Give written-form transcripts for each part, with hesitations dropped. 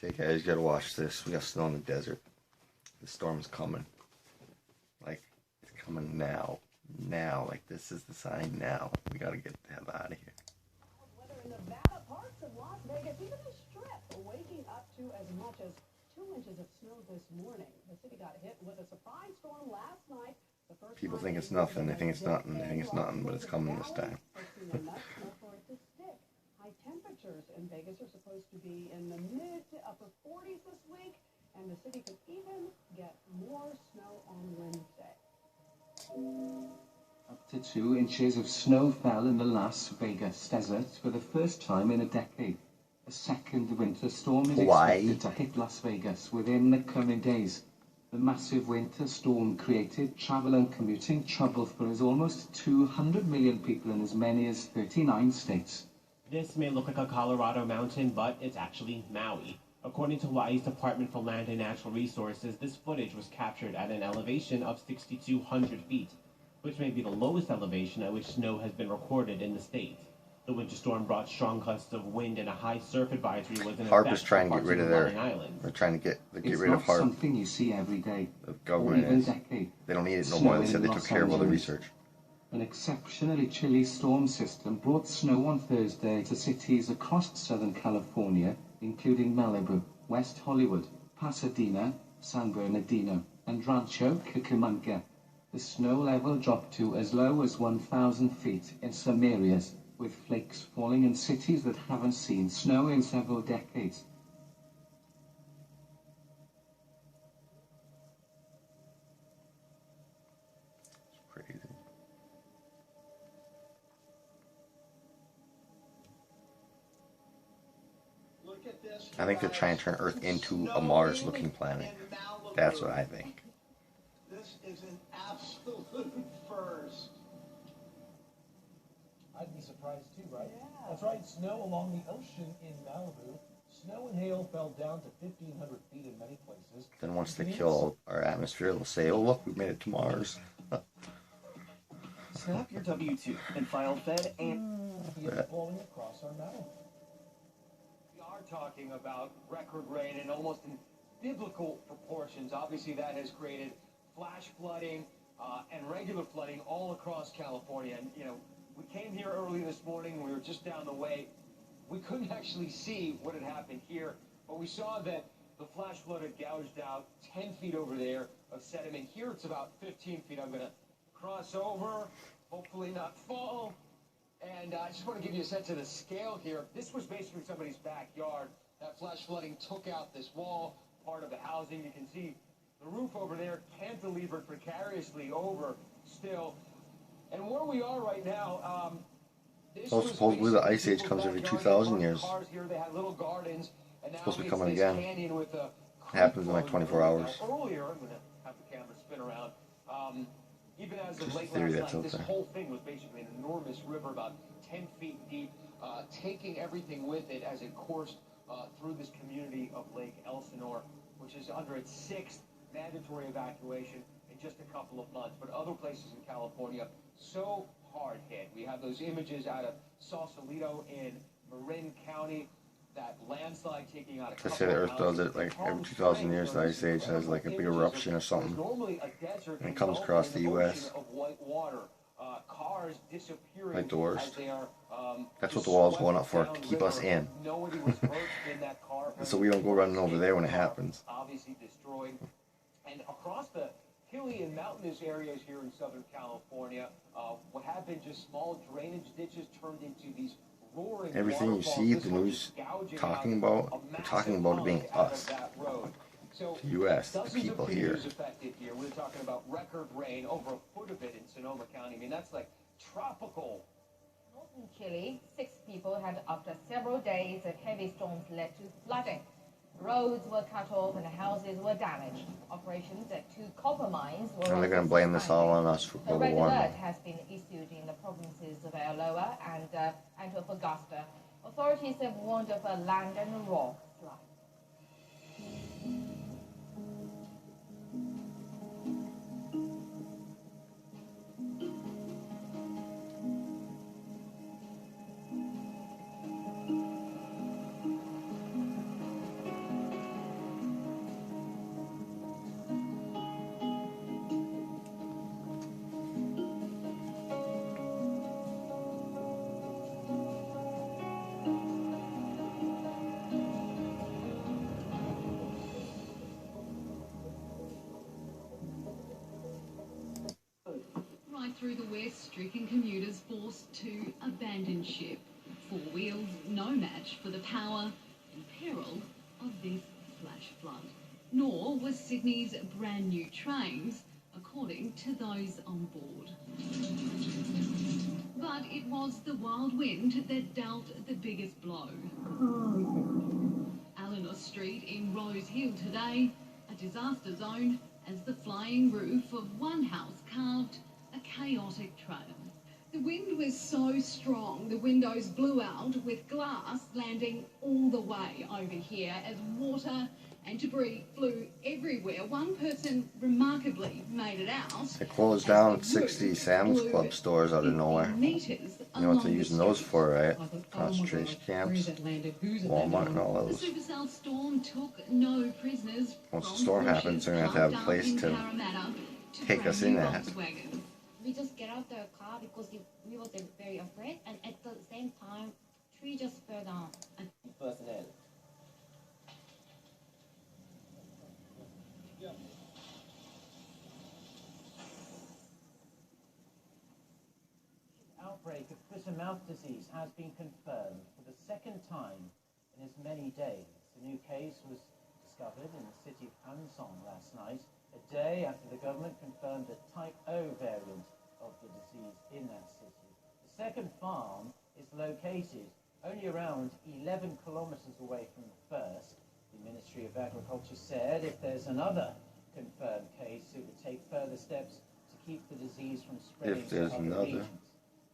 Okay, guys, you gotta watch this. We got snow in the desert. The storm's coming. Like, it's coming now. Now. Like, this is the sign now. We gotta get the hell out of here. Weather in Nevada, parts of Las Vegas, even the Strip, waking up to as much as 2 inches of snow this morning. The city got hit with a surprise storm last night. People think it's nothing. They think it's nothing. They think it's nothing, but it's coming this time. High temperatures in Vegas are supposed to be in the mid to upper 40s this week, and the city could even get more snow on Wednesday. Up to 2 inches of snow fell in the Las Vegas desert for the first time in a decade. A second winter storm is expected to hit Las Vegas within the coming days. The massive winter storm created travel and commuting trouble for almost 200 million people in as many as 39 states. This may look like a Colorado mountain, but it's actually Maui. According to Hawaii's Department for Land and Natural Resources, this footage was captured at an elevation of 6,200 feet, which may be the lowest elevation at which snow has been recorded in the state. The winter storm brought strong gusts of wind, and a high surf advisory was in HAARP effect is trying to for get rid of parts their. islands. They're trying to get rid of HAARP. HAARP. Something you see every day. The government or even is. Decade. They don't need it no more. They said they took care of all the research. An exceptionally chilly storm system brought snow on Thursday to cities across Southern California, including Malibu, West Hollywood, Pasadena, San Bernardino, and Rancho Cucamonga. The snow level dropped to as low as 1,000 feet in some areas, with flakes falling in cities that haven't seen snow in several decades. It's crazy. I think they're trying to turn Earth into a Mars-looking planet. That's what I think. This is an absolute first. I'd be surprised too, right? Yeah. That's right, snow along the ocean in Malibu. Snow and hail fell down to 1,500 feet in many places. Then once they kill our atmosphere, they'll say, "Oh look, we made it to Mars." Snap your W-2 and file Fed and... It's blowing across our mountain. We are talking about record rain and almost in biblical proportions. Obviously, that has created flash flooding and regular flooding all across California. And, you know, we came here early this morning. We were just down the way. We couldn't actually see what had happened here, but we saw that the flash flood had gouged out 10 feet over there of sediment. Here it's about 15 feet. I'm going to cross over, hopefully not fall. And I just want to give you a sense of the scale here. This was basically somebody's backyard. That flash flooding took out this wall, part of the housing. You can see the roof over there cantilevered precariously over still. And where we are right now, Well, supposedly the Ice Age comes every 2,000 years. Here, they had little gardens, and now Supposed to be it's coming this again. canyon with a Happens in like 24 hours. Earlier, I'm going to have the camera spin around. Even as of Just a late theory last that's night, out this there. whole thing was basically an enormous river, about 10 feet deep, taking everything with it as it coursed through this community of Lake Elsinore, which is under its 6th mandatory evacuation in just a couple of months. But other places in California, so hard hit. We have those images out of Sausalito in Marin County, that landslide taking out a They couple say the of Earth does houses. it like every 2,000 years. The Ice Age has like a big eruption or something. Normally a desert And it comes across the U.S. of white water. Cars disappearing Like the worst. as they are, That's what just the wall's swept going up for, to keep us downriver. in. Nobody was hurt in that car. So we don't go running over there when it happens. Obviously destroyed. And across the hilly and mountainous areas here in Southern California, what have been just small drainage ditches turned into these roaring Everything you waterfalls. see This the one news is gouging talking out about, a they're talking massive about it being hunk out of us. that road. So The U.S., the dozens people of here. communities affected here. We're talking about record rain, over a foot of it in Sonoma County. I mean, that's like tropical. Northern Chile, 6 people had, after several days of heavy storms, led to flooding. Roads were cut off and houses were damaged. Operations at 2 copper mines were And they're going to also blame this all on suspended. us for A global red warming. alert has been issued in the provinces of Ayaloa and Antofagasta. Authorities have warned of a land and rock slide. where stricken commuters forced to abandon ship. 4 wheels, no match for the power and peril of this flash flood. Nor was Sydney's brand new trains, according to those on board. But it was the wild wind that dealt the biggest blow. Eleanor Street in Rose Hill today, a disaster zone as the flying roof of one house carved a chaotic trail. The wind was so strong the windows blew out, with glass landing all the way over here as water and debris flew everywhere. One person remarkably made it out. They closed down 60 Sam's Club stores out of nowhere. You know what they're using those for, right? Concentration camps, Walmart and all The those. supercell storm took no prisoners. Once the storm happens, they're going to have a place to take us in at. We just get out the car because we were very afraid, and at the same time, tree just fell down. Personnel. Outbreak of foot and mouth disease has been confirmed for the second time in as many days. A new case was discovered in the city of Kansong last night, a day after the government confirmed a type O variant of the disease in that city. The second farm is located only around 11 kilometers away from the first. The Ministry of Agriculture said if there's another confirmed case, it would take further steps to keep the disease from spreading If there's to other another. regions.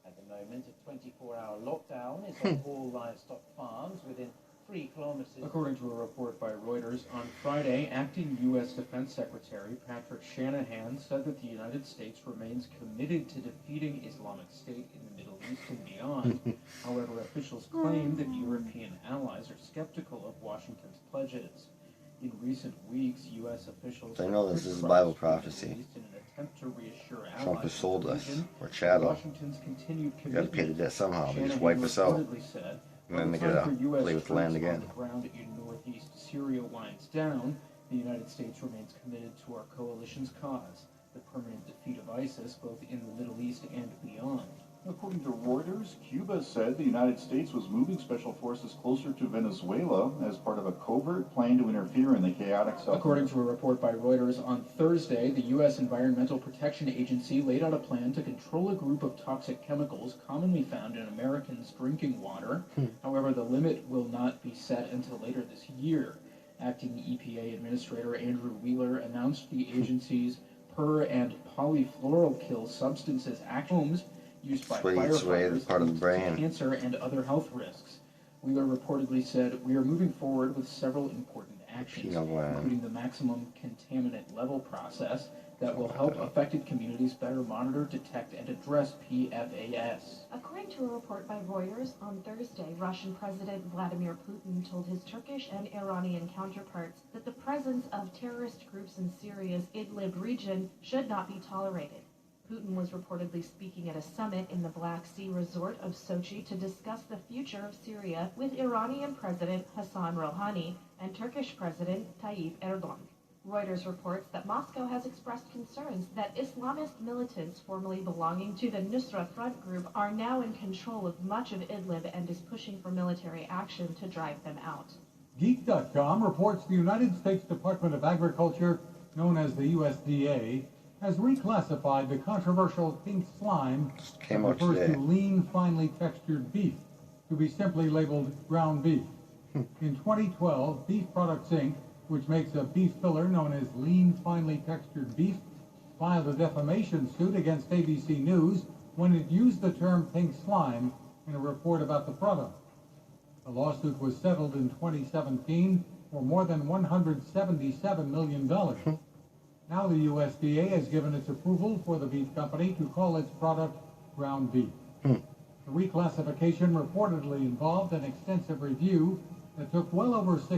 At the moment, a 24-hour lockdown is on all livestock farms within 3 kilometers. According to a report by Reuters, on Friday, acting U.S. Defense Secretary Patrick Shanahan said that the United States remains committed to defeating Islamic State in the Middle East and beyond. However, officials claim that European allies are skeptical of Washington's pledges. In recent weeks, U.S. officials They know this is criticized Bible the prophecy. Middle East in an attempt to reassure allies Trump has of sold the us. region We're that chattel. Washington's continued You gotta pay the commitment. debt somehow. They just Shanahan wipe us out. reportedly said, And then they "By the gotta time for US play with the land troops on again." the ground in northeast Syria winds down, the United States remains committed to our coalition's cause, the permanent defeat of ISIS both in the Middle East and beyond. According to Reuters, Cuba said the United States was moving special forces closer to Venezuela as part of a covert plan to interfere in the chaotic South. According to a report by Reuters, on Thursday, the U.S. Environmental Protection Agency laid out a plan to control a group of toxic chemicals commonly found in Americans' drinking water. However, the limit will not be set until later this year. Acting EPA Administrator Andrew Wheeler announced the agency's per- and polyfluoroalkyl substances actions used by That's what eats away the firefighters part of the to brain. cancer and other health risks. Wheeler reportedly said, "We are moving forward with several important actions, Peanut gland. including the maximum contaminant level process that will help affected communities better monitor, detect, and address PFAS." According to a report by Reuters, on Thursday, Russian President Vladimir Putin told his Turkish and Iranian counterparts that the presence of terrorist groups in Syria's Idlib region should not be tolerated. Putin was reportedly speaking at a summit in the Black Sea resort of Sochi to discuss the future of Syria with Iranian President Hassan Rouhani and Turkish President Tayyip Erdogan. Reuters reports that Moscow has expressed concerns that Islamist militants formerly belonging to the Nusra Front group are now in control of much of Idlib and is pushing for military action to drive them out. Geek.com reports the United States Department of Agriculture, known as the USDA, has reclassified the controversial pink slime that Came out refers today. to lean, finely textured beef to be simply labeled ground beef. In 2012, Beef Products Inc., which makes a beef filler known as lean, finely textured beef, filed a defamation suit against ABC News when it used the term pink slime in a report about the product. The lawsuit was settled in 2017 for more than $177 million. Now the USDA has given its approval for the beef company to call its product ground beef. The reclassification reportedly involved an extensive review that took well over 6